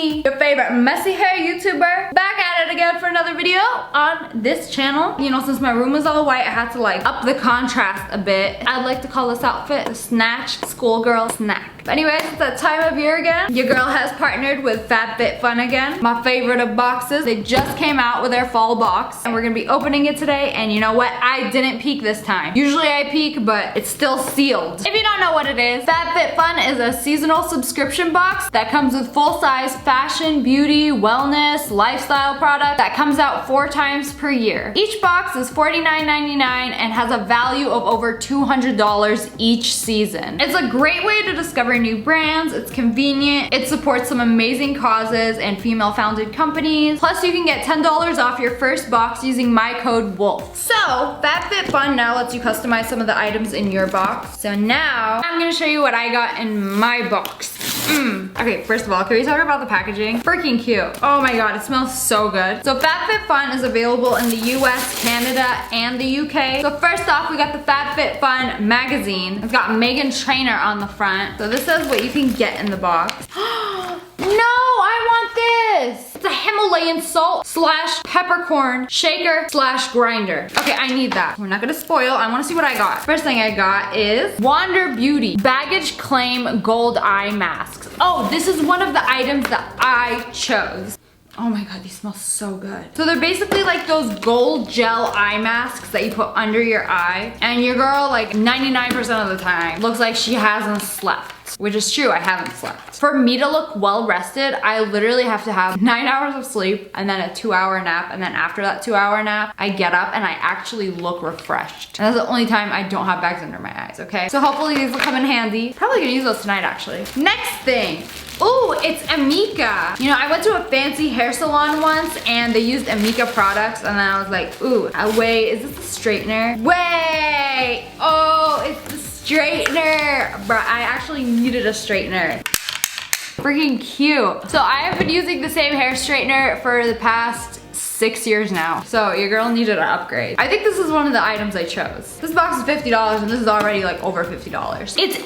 me, your favorite messy hair YouTuber, back at it again for another video on this channel. You know, since my room was all white, I had to like up the contrast a bit. I'd like to call this outfit the snatched schoolgirl snack. But anyways, it's that time of year again. Your girl has partnered with FABFITFUN again. My favorite of boxes. They just came out with their fall box and we're gonna be opening it today. And you know what? I didn't peek this time. Usually I peek, but it's still sealed. If you don't know what it is, FABFITFUN is a seasonal subscription box that comes with full-size fashion, beauty, wellness, lifestyle product that comes out 4 times per year. Each box is $49.99 and has a value of over $200 each season. It's a great way to discover new brands, it's convenient, it supports some amazing causes and female-founded companies. Plus, you can get $10 off your first box using my code WOLF. So, FABFITFUN now lets you customize some of the items in your box. So now, I'm gonna show you what I got in my box. Okay, first of all, can we talk about the packaging? Freaking cute. Oh my god, it smells so good. So FABFITFUN is available in the US, Canada, and the UK. So first off, we got the FABFITFUN magazine. It's got Meghan Trainor on the front. So this is what you can get in the box. No, I want this. It's a Himalayan salt / peppercorn shaker / grinder. Okay, I need that. We're not gonna spoil. I wanna see what I got. First thing I got is Wander Beauty Baggage Claim Gold Eye Masks. Oh, this is one of the items that I chose. Oh my god, these smell so good. So they're basically like those gold gel eye masks that you put under your eye. And your girl, like 99% of the time, looks like she hasn't slept. Which is true, I haven't slept. For me to look well rested, I literally have to have 9 hours of sleep and then a 2-hour nap. And then after that 2-hour nap, I get up and I actually look refreshed. And that's the only time I don't have bags under my eyes, okay? So hopefully these will come in handy. Probably gonna use those tonight, actually. Next thing. Ooh, it's Amika. You know, I went to a fancy hair salon once and they used Amika products and then I was like, ooh, wait, is this a straightener? Wait, oh, it's the straightener. Bruh, I actually needed a straightener. Freaking cute. So I have been using the same hair straightener for the past 6 years now. So your girl needed an upgrade. I think this is one of the items I chose. This box is $50 and this is already like over $50. It's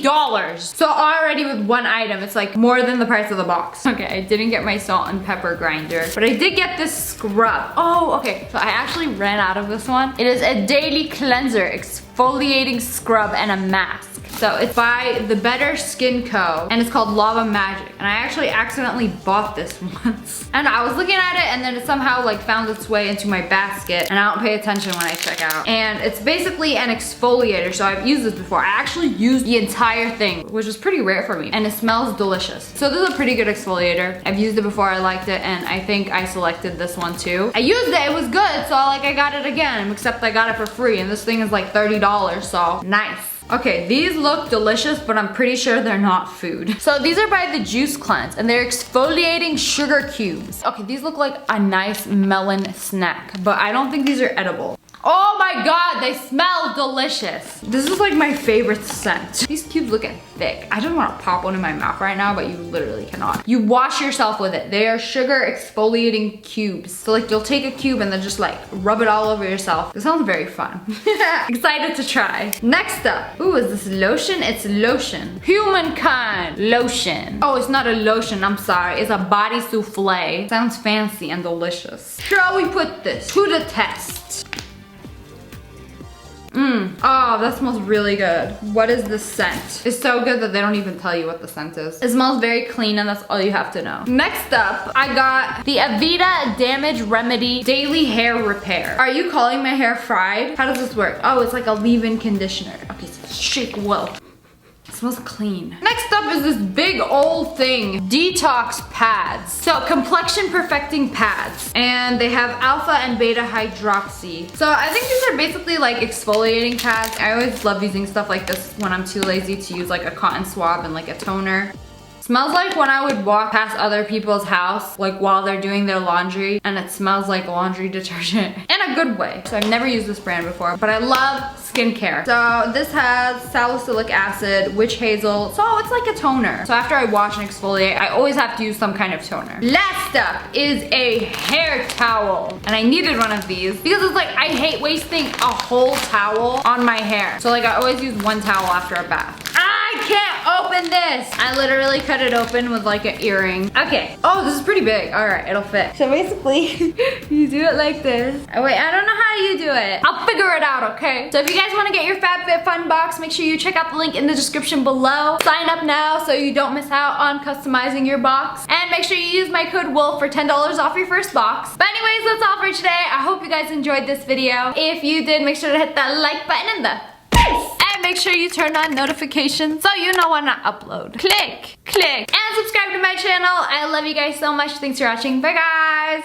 $80. So already with one item, it's like more than the price of the box. Okay, I didn't get my salt and pepper grinder, but I did get this scrub. Oh, okay. So I actually ran out of this one. It is a daily cleanser, exfoliating scrub and a mask. So it's by The Better Skin Co. and it's called Lava Magic. And I actually accidentally bought this once. And I was looking at it and then it somehow like found its way into my basket and I don't pay attention when I check out. And it's basically an exfoliator. So I've used this before. I actually used the entire thing, which is pretty rare for me. And it smells delicious. So this is a pretty good exfoliator. I've used it before, I liked it, and I think I selected this one too. I used it, it was good, so I got it again, except I got it for free and this thing is like $30, so nice. Okay, these look delicious, but I'm pretty sure they're not food. So these are by the Juice Cleanse, and they're exfoliating sugar cubes. Okay, these look like a nice melon snack, but I don't think these are edible. Oh my god, they smell delicious. This is like my favorite scent. These cubes look thick. I just want to pop one in my mouth right now, but you literally cannot. You wash yourself with it. They are sugar exfoliating cubes. So like you'll take a cube and then just like rub it all over yourself. It sounds very fun. Excited to try. Next up. Ooh, is this lotion? It's lotion. Humankind lotion. Oh, it's not a lotion, I'm sorry. It's a body souffle. Sounds fancy and delicious. Shall we put this to the test? Oh, that smells really good. What is this scent? It's so good that they don't even tell you what the scent is. It smells very clean and that's all you have to know. Next up, I got the Aveda Damage Remedy Daily Hair Repair. Are you calling my hair fried? How does this work? Oh, it's like a leave-in conditioner. Okay, so shake well. It smells clean. Next up is this big old thing, detox pads. So complexion perfecting pads, and they have alpha and beta hydroxy. So I think these are basically like exfoliating pads. I always love using stuff like this when I'm too lazy to use like a cotton swab and like a toner. Smells like when I would walk past other people's house, like while they're doing their laundry, and it smells like laundry detergent in a good way. So I've never used this brand before, but I love skincare. So this has salicylic acid, witch hazel, so it's like a toner. So after I wash and exfoliate, I always have to use some kind of toner. Last up is a hair towel, and I needed one of these because it's like I hate wasting a whole towel on my hair. So like I always use one towel after a bath. I can't open open this. I literally cut it open with like an earring. Okay. Oh, this is pretty big. All right, it'll fit. So basically, you do it like this. Oh wait, I don't know how you do it. I'll figure it out, okay? So if you guys want to get your FABFITFUN box, make sure you check out the link in the description below. Sign up now so you don't miss out on customizing your box. And make sure you use my code WOLF for $10 off your first box. But anyways, that's all for today. I hope you guys enjoyed this video. If you did, make sure to hit that like button in the face. And make sure you turn on notifications so you know when I upload. Click. And subscribe to my channel. I love you guys so much. Thanks for watching. Bye guys.